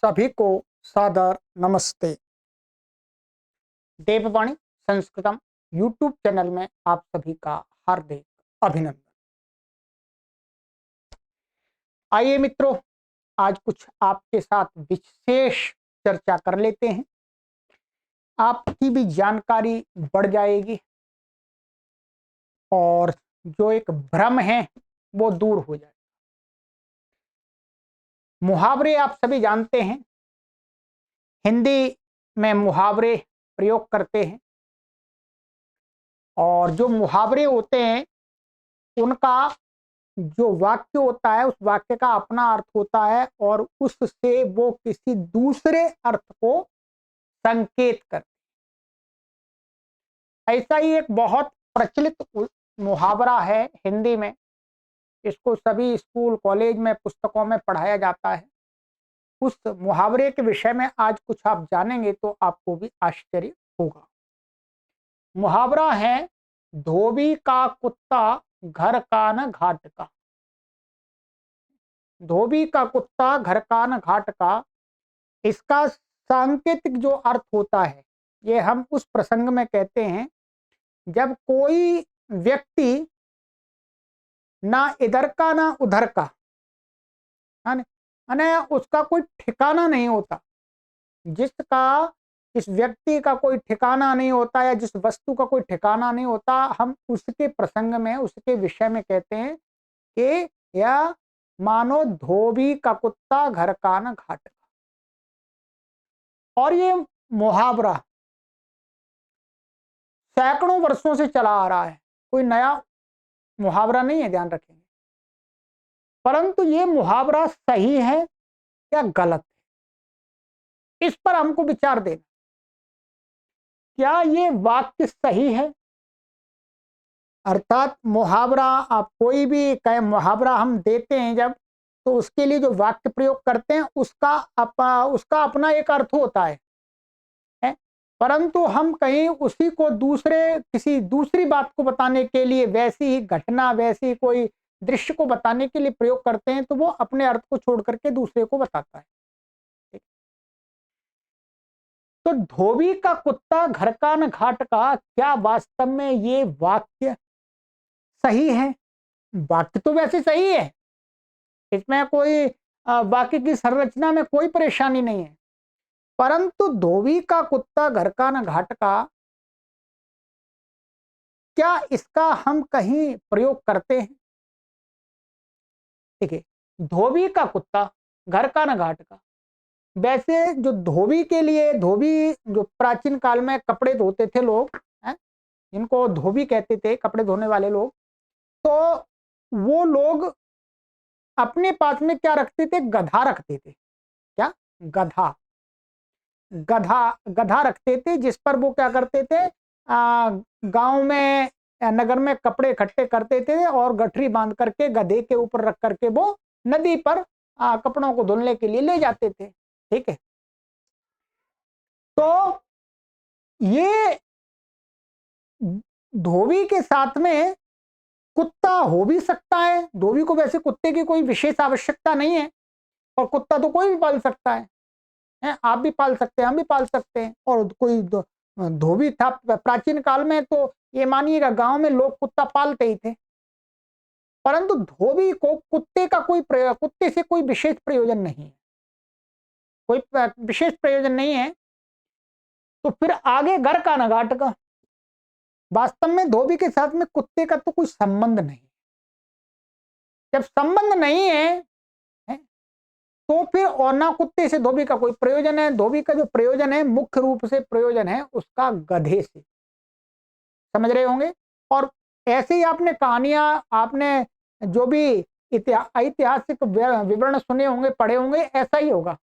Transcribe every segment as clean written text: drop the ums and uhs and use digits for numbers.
सभी को सादर नमस्ते। देववाणी संस्कृतम यूट्यूब चैनल में आप सभी का हार्दिक अभिनंदन। आइए मित्रों, आज कुछ आपके साथ विशेष चर्चा कर लेते हैं। आपकी भी जानकारी बढ़ जाएगी और जो एक भ्रम है वो दूर हो जाएगा। मुहावरे आप सभी जानते हैं, हिंदी में मुहावरे प्रयोग करते हैं और जो मुहावरे होते हैं उनका जो वाक्य होता है उस वाक्य का अपना अर्थ होता है और उससे वो किसी दूसरे अर्थ को संकेत करते हैं। ऐसा ही एक बहुत प्रचलित मुहावरा है हिंदी में, इसको सभी स्कूल कॉलेज में पुस्तकों में पढ़ाया जाता है। उस मुहावरे के विषय में आज कुछ आप जानेंगे तो आपको भी आश्चर्य होगा। मुहावरा है, धोबी का कुत्ता घर का न घाट का। धोबी का कुत्ता घर का न घाट का, इसका सांकेतिक जो अर्थ होता है ये हम उस प्रसंग में कहते हैं जब कोई व्यक्ति ना इधर का ना उधर का, है उसका कोई ठिकाना नहीं होता। जिसका इस व्यक्ति का कोई ठिकाना नहीं होता या जिस वस्तु का कोई ठिकाना नहीं होता, हम उसके प्रसंग में उसके विषय में कहते हैं कि यह मानो धोबी का कुत्ता घर का न घाट का। और ये मुहावरा सैकड़ों वर्षों से चला आ रहा है, कोई नया मुहावरा नहीं है, ध्यान रखेंगे। परंतु ये मुहावरा सही है या गलत है, इस पर हमको विचार देना। क्या ये वाक्य सही है? अर्थात मुहावरा, आप कोई भी कहे मुहावरा हम देते हैं जब, तो उसके लिए जो वाक्य प्रयोग करते हैं उसका अपना एक अर्थ होता है, परंतु हम कहीं उसी को किसी दूसरी बात को बताने के लिए, वैसी ही घटना, वैसी कोई दृश्य को बताने के लिए प्रयोग करते हैं तो वो अपने अर्थ को छोड़ करके दूसरे को बताता है। तो धोबी का कुत्ता घर का न घाट का, क्या वास्तव में ये वाक्य सही है? वाक्य तो वैसे सही है, इसमें कोई वाक्य की संरचना में कोई परेशानी नहीं है, परंतु धोबी का कुत्ता घर का न घाट का, क्या इसका हम कहीं प्रयोग करते हैं? ठीक है, धोबी का कुत्ता घर का न घाट का। वैसे जो धोबी के लिए, धोबी जो प्राचीन काल में कपड़े धोते थे लोग, जिनको धोबी कहते थे, कपड़े धोने वाले लोग, तो वो लोग अपने पास में क्या रखते थे? गधा रखते थे। क्या? गधा। गधा गधा रखते थे, जिस पर वो क्या करते थे, गांव में नगर में कपड़े इकट्ठे करते थे और गठरी बांध करके गधे के ऊपर रख करके वो नदी पर कपड़ों को धुलने के लिए ले जाते थे। ठीक है, तो ये धोबी के साथ में कुत्ता हो भी सकता है। धोबी को वैसे कुत्ते की कोई विशेष आवश्यकता नहीं है, और कुत्ता तो कोई भी पाल सकता है, आप भी पाल सकते हैं, हम भी पाल सकते हैं। और कोई धोबी था प्राचीन काल में, तो ये मानिएगा गांव में लोग कुत्ता पालते ही थे, परंतु धोबी को कुत्ते से कोई विशेष प्रयोजन नहीं है, कोई विशेष प्रयोजन नहीं है। तो फिर आगे घर का न घाट का, वास्तव में धोबी के साथ में कुत्ते का तो कोई संबंध नहीं। जब संबंध नहीं है, तो फिर और ना कुत्ते से धोबी का कोई प्रयोजन है। धोबी का जो प्रयोजन है, मुख्य रूप से प्रयोजन है उसका गधे से, समझ रहे होंगे। और ऐसे ही आपने कहानियां, आपने जो भी ऐतिहासिक विवरण सुने होंगे, पढ़े होंगे, ऐसा ही होगा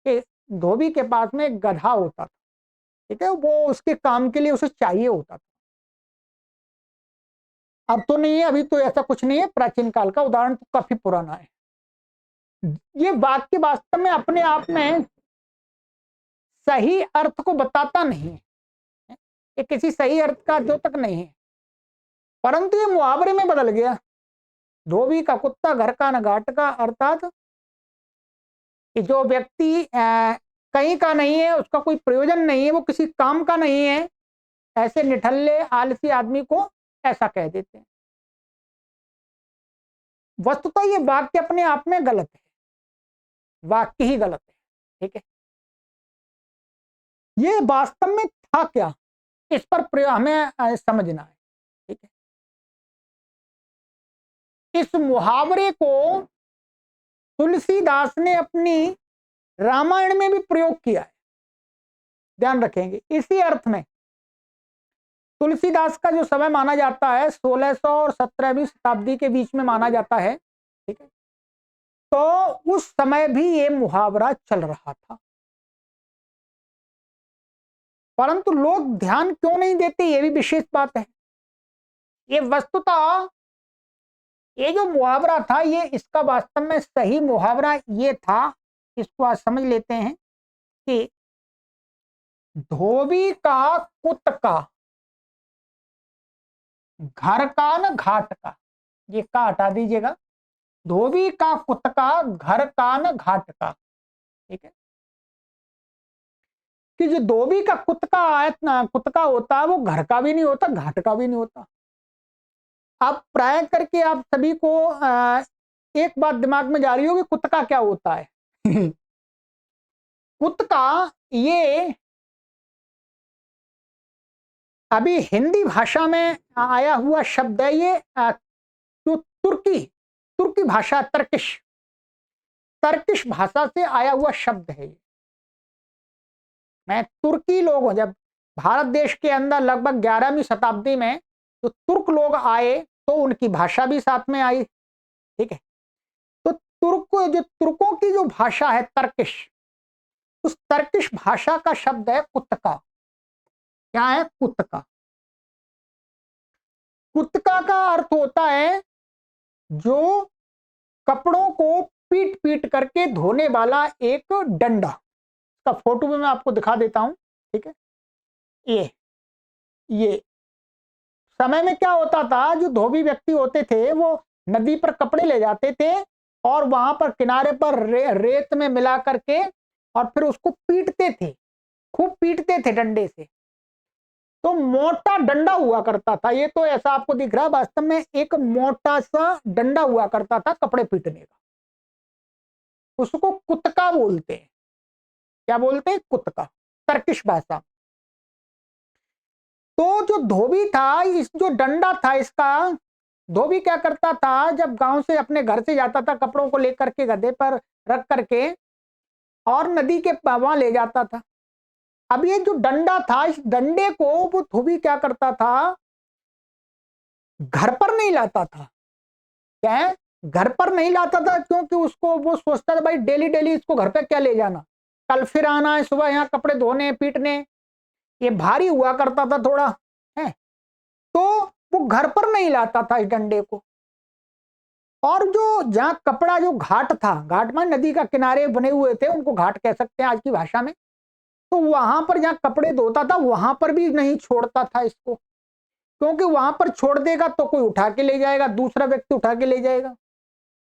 कि धोबी के पास में एक गधा होता था। ठीक है, वो उसके काम के लिए उसे चाहिए होता था। अब तो नहीं है, अभी तो ऐसा कुछ नहीं है, प्राचीन काल का उदाहरण तो काफी पुराना है। ये वाक्य वास्तव में अपने आप में सही अर्थ को बताता नहीं है, ये किसी सही अर्थ का द्योतक नहीं है, परंतु ये मुहावरे में बदल गया। धोबी का कुत्ता घर का न घाट का, अर्थात कि जो व्यक्ति कहीं का नहीं है, उसका कोई प्रयोजन नहीं है, वो किसी काम का नहीं है, ऐसे निठल्ले आलसी आदमी को ऐसा कह देते हैं। वस्तुतः ये वाक्य अपने आप में गलत है, वाक्य ही गलत है। ठीक है, ये वास्तव में था क्या, इस पर प्रयोग हमें समझना है। ठीक है, इस मुहावरे को तुलसीदास ने अपनी रामायण में भी प्रयोग किया है, ध्यान रखेंगे। इसी अर्थ में तुलसीदास का जो समय माना जाता है 1600 और 17वीं शताब्दी के बीच में माना जाता है। ठीक है, तो उस समय भी ये मुहावरा चल रहा था, परंतु लोग ध्यान क्यों नहीं देते, ये भी विशेष बात है। ये वस्तुतः ये जो मुहावरा था, ये इसका वास्तव में सही मुहावरा ये था, इसको आज समझ लेते हैं कि धोबी का कुत का, घर का न घाट का, ये का हटा दीजिएगा, धोबी का कुत का, घर का न घाट का। ठीक है, कि जो धोबी का कुत्ता होता है, वो घर का भी नहीं होता, घाट का भी नहीं होता। आप प्राय करके आप सभी को एक बात दिमाग में जा रही होगी, कुत्ता क्या होता है। कुत्ता ये अभी हिंदी भाषा में आया हुआ शब्द है, ये जो तुर्की भाषा, तर्किश भाषा से आया हुआ शब्द है। मैं तुर्की लोग, जब भारत देश के अंदर लगभग 11वीं शताब्दी में जो तुर्क लोग आए, तो उनकी भाषा भी साथ में आई। ठीक है, तो तुर्कों की जो भाषा है तर्किश, उस तर्किश भाषा का शब्द है कुत्का। क्या है? कुत्का। कुत्का का अर्थ होता है जो कपड़ों को पीट पीट करके धोने वाला एक डंडा। इसका फोटो भी मैं आपको दिखा देता हूं। ठीक है, ये समय में क्या होता था, जो धोबी व्यक्ति होते थे वो नदी पर कपड़े ले जाते थे और वहां पर किनारे पर रेत में मिला करके और फिर उसको पीटते थे, खूब पीटते थे डंडे से। तो मोटा डंडा हुआ करता था, ये तो ऐसा आपको दिख रहा है, वास्तव में एक मोटा सा डंडा हुआ करता था कपड़े पीटने का, उसको कुत्का बोलते हैं। क्या बोलते हैं? कुत्का, तर्किश भाषा। तो जो धोबी था, इस जो डंडा था इसका, धोबी क्या करता था, जब गांव से अपने घर से जाता था कपड़ों को लेकर के गधे पर रख करके और नदी के वहां ले जाता था। अब ये जो डंडा था, इस डंडे को वो धोबी क्या करता था, घर पर नहीं लाता था। क्या है? घर पर नहीं लाता था, क्योंकि उसको वो सोचता था भाई डेली डेली इसको घर पे क्या ले जाना, कल फिर आना है सुबह यहाँ कपड़े धोने पीटने, ये भारी हुआ करता था थोड़ा है। तो वो घर पर नहीं लाता था इस डंडे को। और जो जहाँ कपड़ा, जो घाट था, घाट में नदी का किनारे बने हुए थे, उनको घाट कह सकते हैं आज की भाषा में, तो वहां पर जहाँ कपड़े धोता था वहां पर भी नहीं छोड़ता था इसको, क्योंकि वहां पर छोड़ देगा तो कोई उठा के ले जाएगा, दूसरा व्यक्ति उठा के ले जाएगा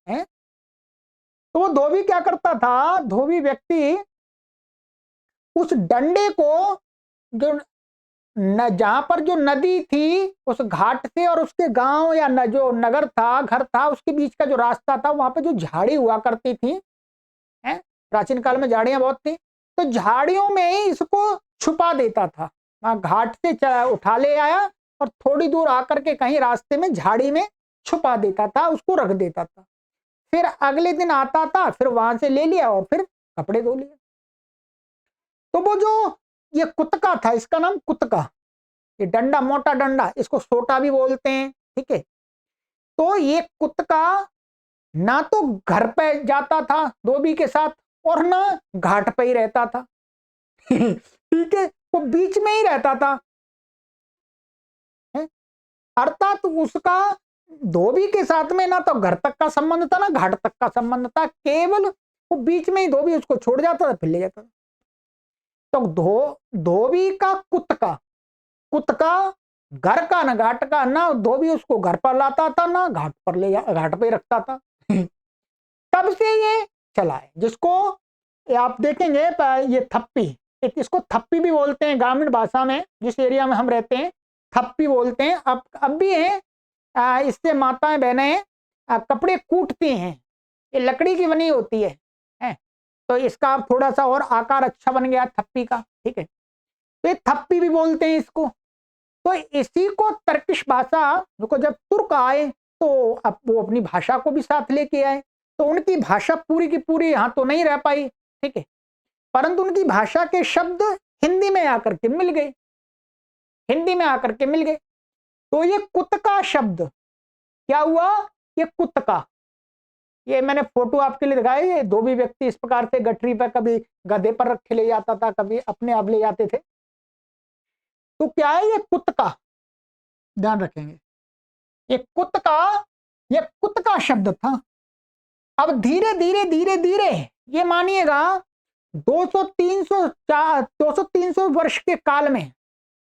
है। तो वो धोबी क्या करता था, धोबी व्यक्ति उस डंडे को, जो जहां पर जो नदी थी उस घाट से और उसके गांव या जो नगर था, घर था, उसके बीच का जो रास्ता था, वहां पे जो झाड़ी हुआ करती थी है, प्राचीन काल में झाड़ियां बहुत थी, तो झाड़ियों में ही इसको छुपा देता था। वहां घाट से उठा ले आया और थोड़ी दूर आकर के कहीं रास्ते में झाड़ी में छुपा देता था, उसको रख देता था। फिर अगले दिन आता था, फिर वहां से ले लिया और फिर कपड़े धो लिए। तो वो जो ये कुत्का था, इसका नाम कुत्का, ये डंडा, मोटा डंडा, इसको सोटा भी बोलते हैं। ठीक है, तो ये कुत्का ना तो घर पे जाता था धोबी के साथ और ना घाट पे ही रहता था। ठीक है, वो बीच में ही रहता था, अर्थात उसका धोबी के साथ में ना तो घर तक का संबंध था ना घाट तक का संबंध था, केवल वो बीच में ही धोबी उसको छोड़ जाता था फिर ले जाता था। तो धोबी का कुत्का, कुत्का घर का ना घाट का, ना धोबी उसको घर पर लाता था ना घाट पर घाट पे रखता था। तब से ये चला है, जिसको आप देखेंगे ये थप्पी, इसको थप्पी भी बोलते हैं ग्रामीण भाषा में, जिस एरिया में हम रहते हैं थप्पी बोलते हैं। अब भी है, इससे माताएं बहनें कपड़े कूटती हैं। ये लकड़ी की बनी होती है? तो इसका अब थोड़ा सा और आकार अच्छा बन गया थप्पी का, ठीक है। तो ये थप्पी भी बोलते हैं इसको। तो इसी को तर्किश भाषा, देखो जब तुर्क आए तो अब वो अपनी भाषा को भी साथ लेके आए, तो उनकी भाषा पूरी की पूरी यहाँ तो नहीं रह पाई, ठीक है, परंतु उनकी भाषा के शब्द हिंदी में आकर के मिल गए, हिंदी में आकर के मिल गए। तो ये कुतका शब्द क्या हुआ, ये कुतका, ये मैंने फोटो आपके लिए दिखाई, ये धोबी व्यक्ति इस प्रकार से गठरी पर कभी गधे पर रख के ले जाता था, कभी अपने आप ले जाते थे। तो क्या है ये कुतका, ध्यान रखेंगे, ये कुतका, ये कुतका शब्द था। अब धीरे धीरे धीरे धीरे ये मानिएगा 200-300 वर्ष के काल में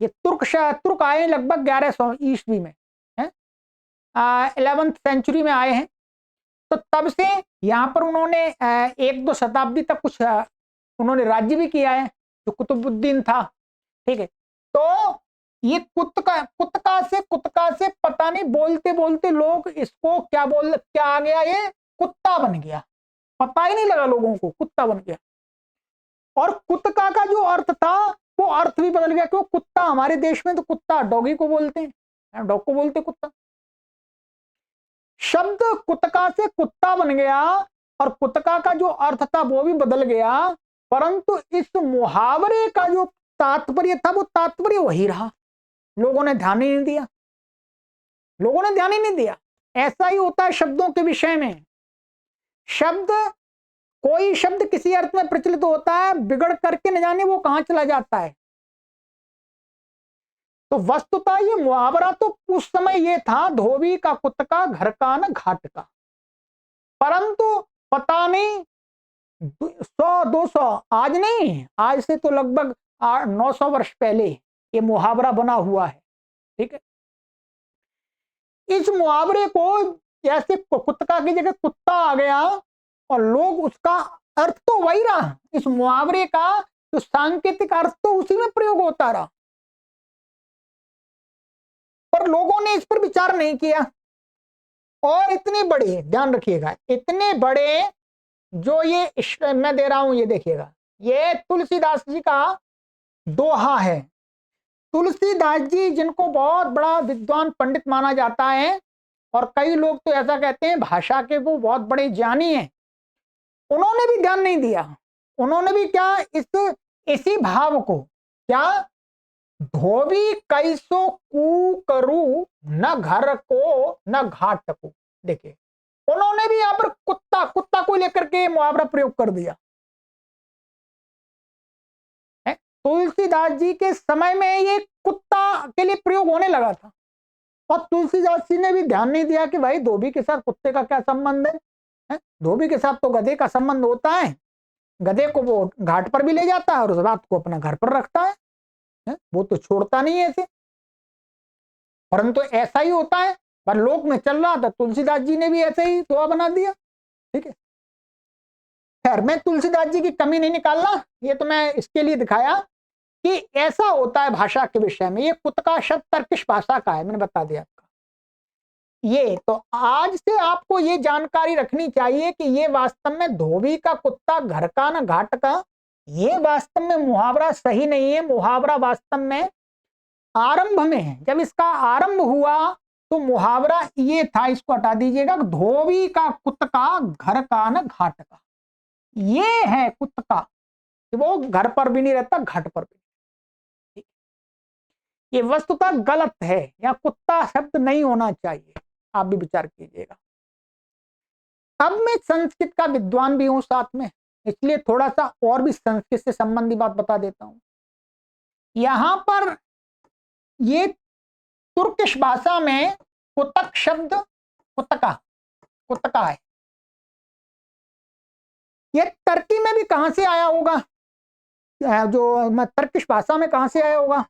ये तुर्क आए लगभग 1100 ईस्वी में, 11th सेंचुरी में आए हैं। तो तब से यहाँ पर उन्होंने 1-2 शताब्दी तक कुछ उन्होंने राज्य भी किया है, जो कुतुबुद्दीन था, ठीक है। तो ये कुतका से पता नहीं बोलते बोलते लोग इसको क्या आ गया, ये कुत्ता बन गया, पता ही नहीं लगा लोगों को, कुत्ता बन गया। और कुतका का जो अर्थ था वो अर्थ भी बदल गया, क्यों, कुत्ता हमारे देश में तो कुत्ता डॉगी को बोलते हैं, डॉग को बोलते कुत्ता। शब्द कुतका से कुत्ता बन गया और कुतका का जो अर्थ था वो भी बदल गया, परंतु इस मुहावरे का जो तात्पर्य था वो तात्पर्य वही रहा। लोगों ने ध्यान ही नहीं दिया, लोगों ने ध्यान ही नहीं दिया। ऐसा ही होता है शब्दों के विषय में। शब्द, कोई शब्द किसी अर्थ में प्रचलित होता है, बिगड़ करके न जाने वो कहां चला जाता है। तो वस्तुतः ये मुहावरा तो उस समय ये था, धोबी का कुत्ता घर का न घाट का, परंतु पता नहीं 100-200, आज नहीं, आज से तो लगभग 900 वर्ष पहले ये मुहावरा बना हुआ है, ठीक है। इस मुहावरे को जैसे कुत्ता की जगह कुत्ता आ गया और लोग उसका अर्थ तो वही रहा, इस मुहावरे का जो सांकेतिक अर्थ तो उसी में प्रयोग होता रहा, पर लोगों ने इस पर विचार नहीं किया। और इतने बड़े, ध्यान रखिएगा, इतने बड़े जो ये मैं दे रहा हूं, ये देखिएगा, ये तुलसीदास जी का दोहा है। तुलसीदास जी जिनको बहुत बड़ा विद्वान पंडित माना जाता है, और कई लोग तो ऐसा कहते हैं भाषा के वो बहुत बड़े ज्ञानी हैं, उन्होंने भी ध्यान नहीं दिया। उन्होंने भी क्या, इसी भाव को, क्या, धोबी कैसो कू करू न घर को न घाट को, देखिए उन्होंने भी यहां पर कुत्ता को लेकर के मुहावरा प्रयोग कर दिया। तुलसीदास जी के समय में ये कुत्ता के लिए प्रयोग होने लगा था, और तुलसीदास जी ने भी ध्यान नहीं दिया कि भाई धोबी के साथ कुत्ते का क्या संबंध है? धोबी के साथ तो गधे का संबंध होता है, गधे को वो घाट पर भी ले जाता है और उस रात को अपना घर पर रखता है, वो तो छोड़ता नहीं है ऐसे। परंतु ऐसा ही होता है, पर लोक में चल रहा था, तुलसीदास जी ने भी ऐसे ही दोहा बना दिया, ठीक है। खैर, मैं तुलसीदास जी की कमी नहीं निकालना, ये तो मैं इसके लिए दिखाया कि ऐसा होता है भाषा के विषय में। ये कुत्ता शब्द तर्किश भाषा का है, मैंने बता दिया आपका। ये तो आज से आपको ये जानकारी रखनी चाहिए कि ये वास्तव में धोबी का कुत्ता घर का ना घाट का, ये वास्तव में मुहावरा सही नहीं है। मुहावरा वास्तव में आरंभ में है, जब इसका आरंभ हुआ तो मुहावरा ये था, इसको हटा दीजिएगा, धोबी का कुत्ता घर का ना घाट का, ये है कुत्ता, वो घर पर भी नहीं रहता, घाट पर भी। ये वस्तुतः गलत है, या कुत्ता शब्द नहीं होना चाहिए, आप भी विचार कीजिएगा। अब मैं संस्कृत का विद्वान भी हूं साथ में, इसलिए थोड़ा सा और भी संस्कृत से संबंधी बात बता देता हूं। यहां पर ये तुर्किश भाषा में कुतक शब्द, कुतका है, ये टर्की में भी कहां से आया होगा, जो तुर्किश भाषा में कहां से आया होगा?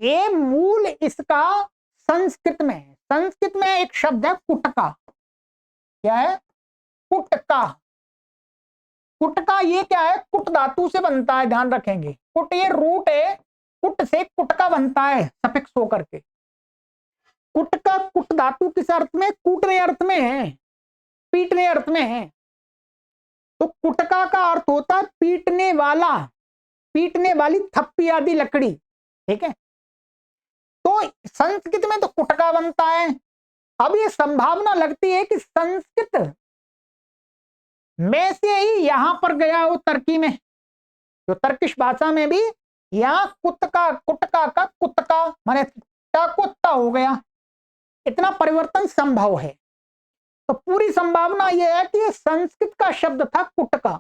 ये मूल इसका संस्कृत में है। संस्कृत में एक शब्द है कुटका, क्या है? कुटका। कुट का ये क्या है, कुट धातु से बनता है, ध्यान रखेंगे। कुट ये रूट है, कुट से कुट का बनता है सफिक्स होकर के। कुट का कुट धातु किस अर्थ में, कूटने अर्थ में है, पीटने अर्थ में है। तो कुटका का अर्थ होता है पीटने वाला, पीटने वाली थप्पी आदि लकड़ी, ठीक है। तो संस्कृत में तो कुटका बनता है। अब ये संभावना लगती है कि संस्कृत में से ही यहां पर गया हो टर्की में, जो तर्किश भाषा में भी यहां कुत्का, कुटका का कुत्का माने कुत्ता हो गया, इतना परिवर्तन संभव है। तो पूरी संभावना यह है कि ये संस्कृत का शब्द था कुटका।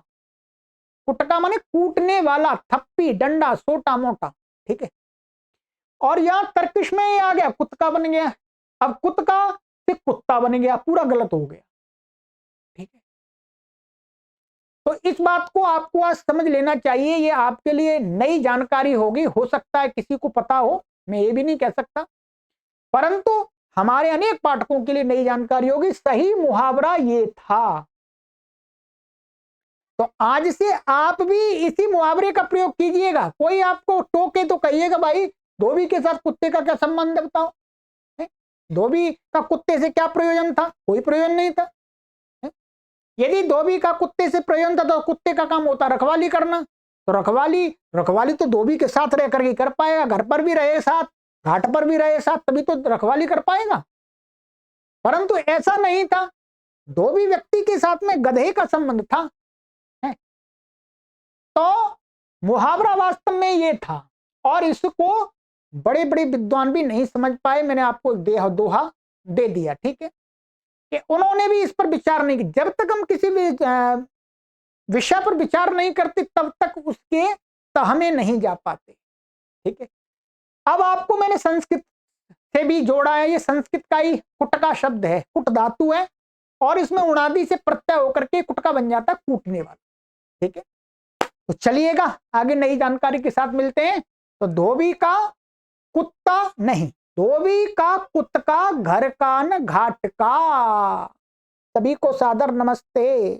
कुटका माने कूटने वाला, थप्पी, डंडा, छोटा मोटा, ठीक है। और यहां तर्किश में ये आ गया, कुत्का बन गया। अब कुत्का से कुत्ता बन गया, पूरा गलत हो गया, ठीक है। तो इस बात को आपको आज समझ लेना चाहिए। ये आपके लिए नई जानकारी होगी, हो सकता है किसी को पता हो, मैं ये भी नहीं कह सकता, परंतु हमारे अनेक पाठकों के लिए नई जानकारी होगी। सही मुहावरा ये था। तो आज से आप भी इसी मुहावरे का प्रयोग कीजिएगा। कोई आपको टोके तो कहिएगा भाई धोबी के साथ कुत्ते का क्या संबंध है, बताओ। धोबी का कुत्ते से क्या प्रयोजन था, कोई प्रयोजन नहीं था। यदि धोबी का कुत्ते से प्रयोजन था तो कुत्ते का काम होता रखवाली करना। तो रखवाली तो धोबी के साथ रह करके कर पाएगा, घर पर भी रहे साथ, घाट पर भी रहे साथ, तभी तो रखवाली कर पाएगा। परंतु ऐसा नहीं था, धोबी व्यक्ति के साथ में गधे का संबंध था। तो मुहावरा वास्तव में ये था, और इसको बड़े बड़े विद्वान भी नहीं समझ पाए। मैंने आपको दोहा दे दिया, ठीक है, कि उन्होंने भी इस पर विचार नहीं किया। जब तक हम किसी भी विषय पर विचार नहीं करते तब तक उसके तह नहीं जा पाते, ठीक है। अब आपको मैंने संस्कृत से भी जोड़ा है। ये संस्कृत का ही कुट का शब्द है, कुट धातु है, और इसमें उणादि से प्रत्यय होकर के कुट का बन जाता है कूटने वाला, ठीक है। तो चलिएगा आगे नई जानकारी के साथ मिलते हैं। तो धोबी का कुत्ता नहीं, धोबी का कुत्ता घर का न घाट का। सभी को सादर नमस्ते।